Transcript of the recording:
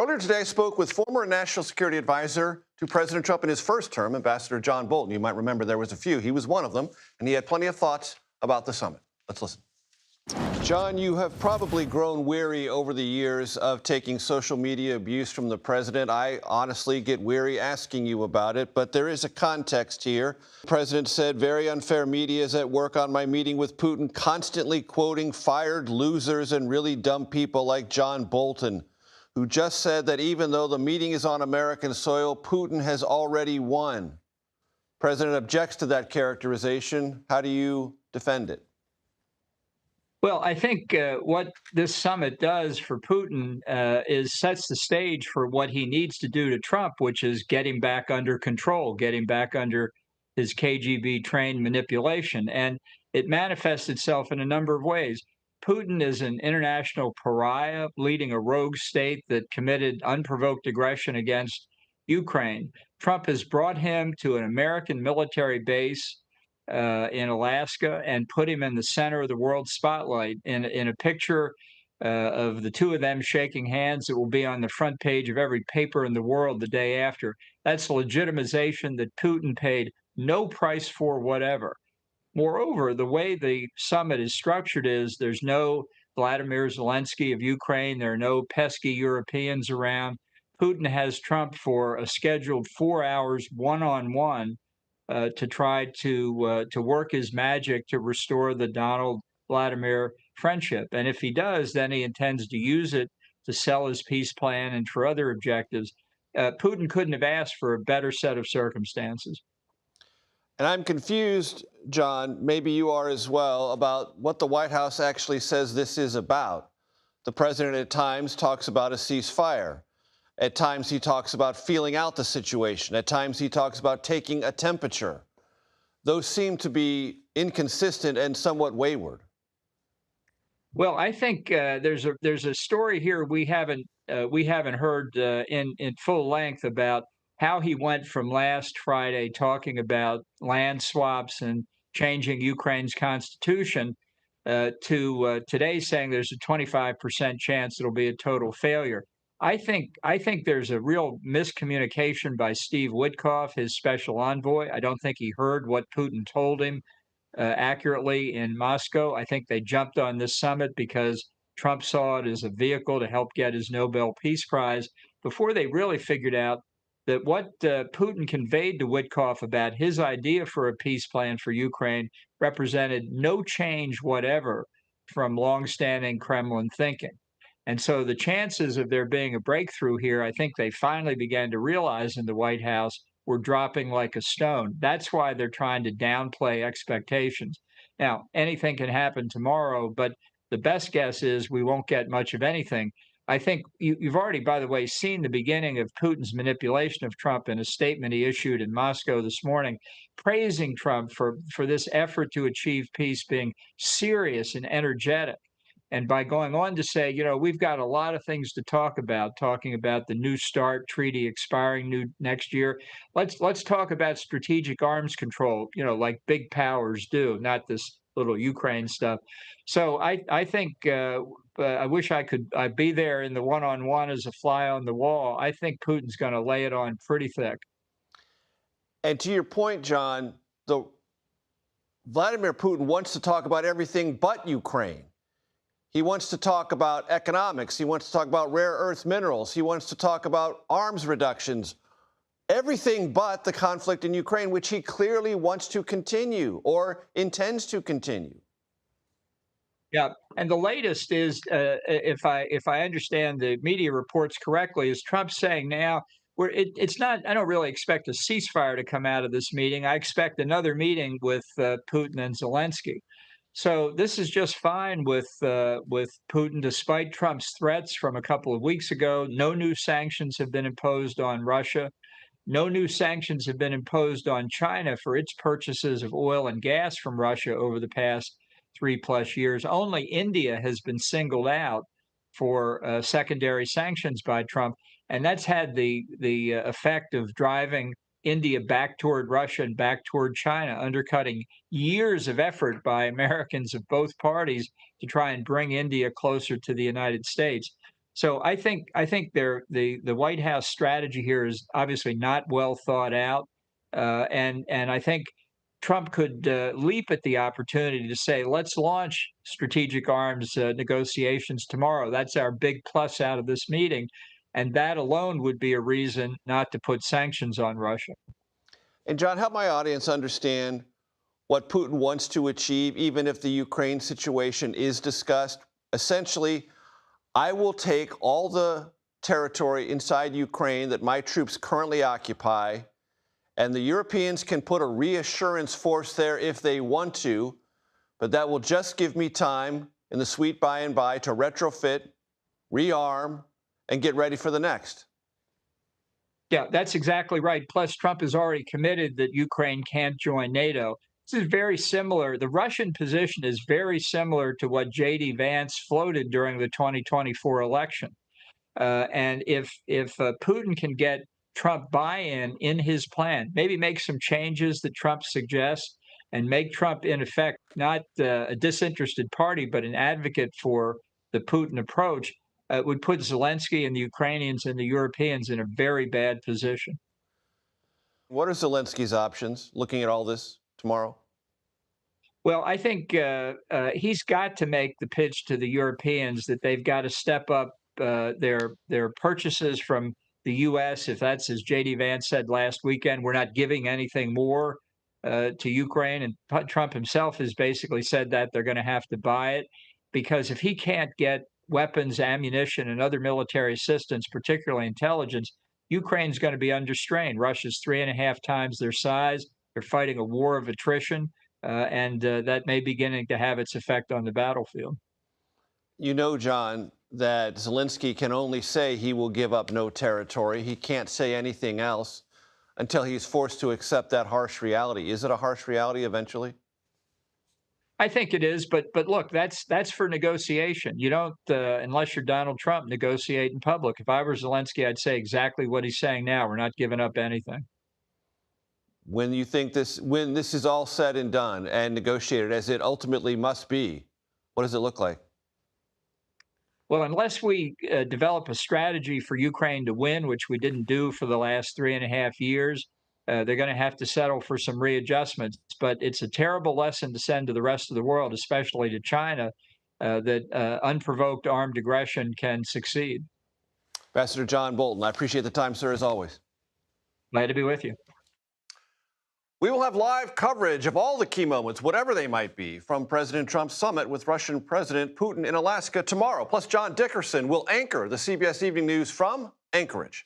Earlier today, I spoke with former National Security Advisor to President Trump in his first term, Ambassador John Bolton. You might remember there was a few. He was one of them, and he had plenty of thoughts about the summit. Let's listen. John, you have probably grown weary over the years of taking social media abuse from the president. I honestly get weary asking you about it, but there is a context here. The president said, very unfair media is at work on my meeting with Putin, constantly quoting fired losers and really dumb people like John Bolton, who just said that even though the meeting is on American soil, Putin has already won. The president objects to that characterization. How do you defend it? Well, I think what this summit does for Putin is sets the stage for what he needs to do to Trump, which is get him back under control, get him back under his KGB-trained manipulation. And it manifests itself in a number of ways. Putin is an international pariah leading a rogue state that committed unprovoked aggression against Ukraine. Trump has brought him to an American military base in Alaska and put him in the center of the world spotlight in a picture of the two of them shaking hands that will be on the front page of every paper in the world the day after. That's legitimization that Putin paid no price for whatever. Moreover, the way the summit is structured is there's no Vladimir Zelensky of Ukraine. There are no pesky Europeans around. Putin has Trump for a scheduled 4 hours one-on-one to try to work his magic to restore the Donald Vladimir friendship. And if he does, then he intends to use it to sell his peace plan and for other objectives. Putin couldn't have asked for a better set of circumstances. And I'm confused, John, maybe you are as well, about what the White House actually says this is about. The president at times talks about a ceasefire. At times he talks about feeling out the situation. At times he talks about taking a temperature. Those seem to be inconsistent and somewhat wayward. Well, I think there's a story here we haven't heard in full length about how he went from last Friday talking about land swaps and changing Ukraine's constitution to today saying there's a 25% chance it'll be a total failure. I think there's a real miscommunication by Steve Witkoff, his special envoy. I don't think he heard what Putin told him accurately in Moscow. I think they jumped on this summit because Trump saw it as a vehicle to help get his Nobel Peace Prize before they really figured out that what Putin conveyed to Witkoff about his idea for a peace plan for Ukraine represented no change whatever from longstanding Kremlin thinking. And so the chances of there being a breakthrough here, I think they finally began to realize in the White House, were dropping like a stone. That's why they're trying to downplay expectations. Now, anything can happen tomorrow, but the best guess is we won't get much of anything. I think you've already, by the way, seen the beginning of Putin's manipulation of Trump in a statement he issued in Moscow this morning, praising Trump for this effort to achieve peace being serious and energetic. And by going on to say, you know, we've got a lot of things to talk about, talking about the New START treaty expiring next year. Let's talk about strategic arms control, you know, like big powers do, not this little Ukraine stuff. So I think I wish I'd be there in the one-on-one as a fly on the wall. I think Putin's going to lay it on pretty thick. And to your point, John, Vladimir Putin wants to talk about everything but Ukraine. He wants to talk about economics. He wants to talk about rare earth minerals. He wants to talk about arms reductions, everything but the conflict in Ukraine, which he clearly wants to continue or intends to continue. Yeah, and the latest is, if I understand the media reports correctly, is Trump saying now it's not. I don't really expect a ceasefire to come out of this meeting. I expect another meeting with Putin and Zelensky. So this is just fine with Putin, despite Trump's threats from a couple of weeks ago. No new sanctions have been imposed on Russia. No new sanctions have been imposed on China for its purchases of oil and gas from Russia over the past 3+ years. Only India has been singled out for secondary sanctions by Trump, and that's had the effect of driving India back toward Russia and back toward China, undercutting years of effort by Americans of both parties to try and bring India closer to the United States. So the White House strategy here is obviously not well thought out, and I think Trump could leap at the opportunity to say, let's launch strategic arms negotiations tomorrow. That's our big plus out of this meeting. And that alone would be a reason not to put sanctions on Russia. And John, help my audience understand what Putin wants to achieve, even if the Ukraine situation is discussed. Essentially, I will take all the territory inside Ukraine that my troops currently occupy, and the Europeans can put a reassurance force there if they want to, but that will just give me time in the sweet by and by to retrofit, rearm, and get ready for the next. Yeah, that's exactly right. Plus, Trump has already committed that Ukraine can't join NATO. This is very similar. The Russian position is very similar to what J.D. Vance floated during the 2024 election. And if Putin can get Trump buy-in in his plan, maybe make some changes that Trump suggests, and make Trump, in effect, not a disinterested party, but an advocate for the Putin approach, would put Zelensky and the Ukrainians and the Europeans in a very bad position. What are Zelensky's options looking at all this tomorrow? Well, I think he's got to make the pitch to the Europeans that they've got to step up their purchases from the U.S. If that's, as J.D. Vance said last weekend, we're not giving anything more to Ukraine, and Trump himself has basically said that they're going to have to buy it, because if he can't get weapons, ammunition, and other military assistance, particularly intelligence, Ukraine's going to be under strain. Russia's 3.5 times their size. They're fighting a war of attrition. And that may be beginning to have its effect on the battlefield. You know, John, that Zelensky can only say he will give up no territory. He can't say anything else until he's forced to accept that harsh reality. Is it a harsh reality eventually? I think it is, but look, that's for negotiation. You don't, unless you're Donald Trump, negotiate in public. If I were Zelensky, I'd say exactly what he's saying now. We're not giving up anything. When you think when this is all said and done and negotiated, as it ultimately must be, what does it look like? Well, unless we develop a strategy for Ukraine to win, which we didn't do for the last 3.5 years, they're going to have to settle for some readjustments. But it's a terrible lesson to send to the rest of the world, especially to China, that unprovoked armed aggression can succeed. Ambassador John Bolton, I appreciate the time, sir, as always. Glad to be with you. We will have live coverage of all the key moments, whatever they might be, from President Trump's summit with Russian President Putin in Alaska tomorrow. Plus, John Dickerson will anchor the CBS Evening News from Anchorage.